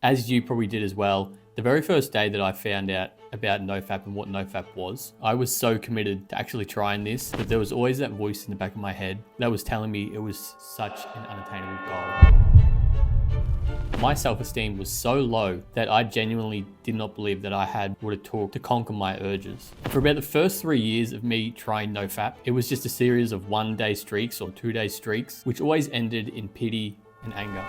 As you probably did as well, the very first day that I found out about NoFap and what NoFap was, I was so committed to actually trying this, but there was always that voice in the back of my head that was telling me it was such an unattainable goal. My self-esteem was so low that I genuinely did not believe that I had what it took to conquer my urges. For about the first 3 years of me trying NoFap, it was just a series of 1-day streaks or 2-day streaks, which always ended in pity and anger.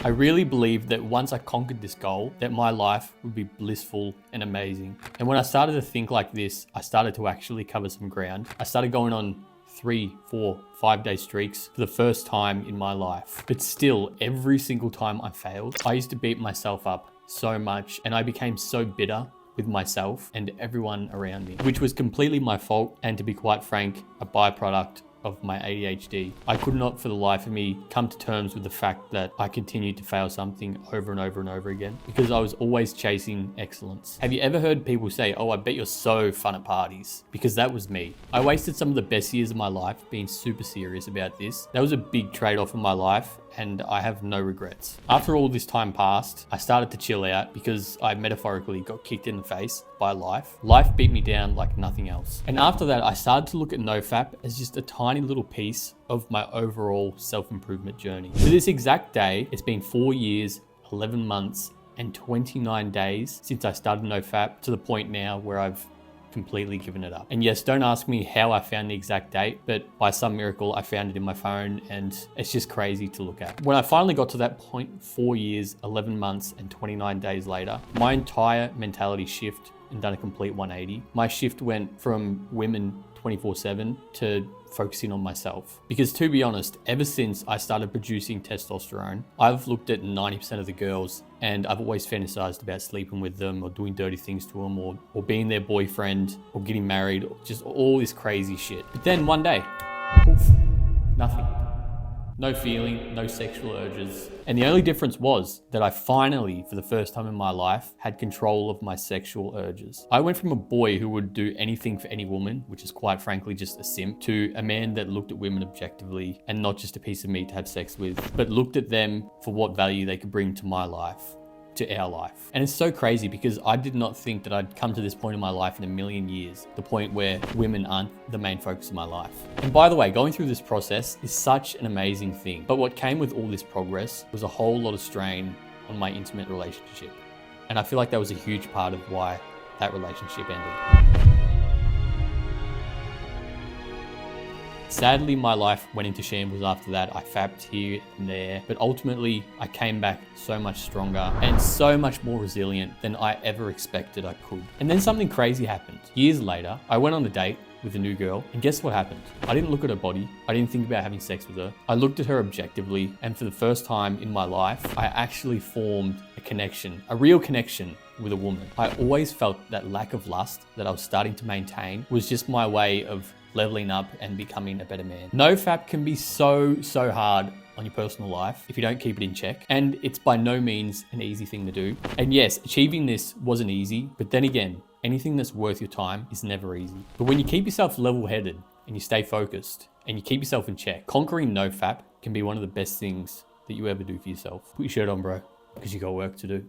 I really believed that once I conquered this goal, that my life would be blissful and amazing. And when I started to think like this, I started to actually cover some ground. I started going on 3, 4, 5-day streaks for the first time in my life. But still, every single time I failed, I used to beat myself up so much, and I became so bitter with myself and everyone around me, which was completely my fault, and to be quite frank, a byproduct of my ADHD. I could not for the life of me come to terms with the fact that I continued to fail something over and over and over again because I was always chasing excellence. Have you ever heard people say, "Oh, I bet you're so fun at parties"? Because that was me. I wasted some of the best years of my life being super serious about this. That was a big trade-off in my life, and I have no regrets. After all this time passed, I started to chill out because I metaphorically got kicked in the face by life. Life beat me down like nothing else. And after that, I started to look at NoFap as just a tiny little piece of my overall self-improvement journey. To this exact day, it's been 4 years, 11 months, and 29 days since I started NoFap, to the point now where I've completely given it up. And yes, don't ask me how I found the exact date, but by some miracle, I found it in my phone, and it's just crazy to look at. When I finally got to that point, 4 years, 11 months, and 29 days later, my entire mentality shift and done a complete 180. My shift went from women 24/7 to focusing on myself. Because to be honest, ever since I started producing testosterone, I've looked at 90% of the girls and I've always fantasized about sleeping with them or doing dirty things to them or being their boyfriend or getting married, or just all this crazy shit. But then one day, poof, nothing. No feeling, no sexual urges. And the only difference was that I finally, for the first time in my life, had control of my sexual urges. I went from a boy who would do anything for any woman, which is quite frankly just a simp, to a man that looked at women objectively and not just a piece of meat to have sex with, but looked at them for what value they could bring to my life, to our life. And it's so crazy because I did not think that I'd come to this point in my life in a million years, the point where women aren't the main focus of my life. And by the way, going through this process is such an amazing thing. But what came with all this progress was a whole lot of strain on my intimate relationship. And I feel like that was a huge part of why that relationship ended. Sadly, my life went into shambles after that. I fapped here and there, but ultimately I came back so much stronger and so much more resilient than I ever expected I could. And then something crazy happened. Years later, I went on a date with a new girl, and guess what happened? I didn't look at her body. I didn't think about having sex with her. I looked at her objectively, and for the first time in my life, I actually formed a connection, a real connection with a woman. I always felt that lack of lust that I was starting to maintain was just my way of leveling up and becoming a better man. NoFap can be so hard on your personal life if you don't keep it in check. And it's by no means an easy thing to do. And yes, achieving this wasn't easy, but then again, anything that's worth your time is never easy. But when you keep yourself level-headed and you stay focused and you keep yourself in check, conquering NoFap can be one of the best things that you ever do for yourself. Put your shirt on, bro, because you got work to do.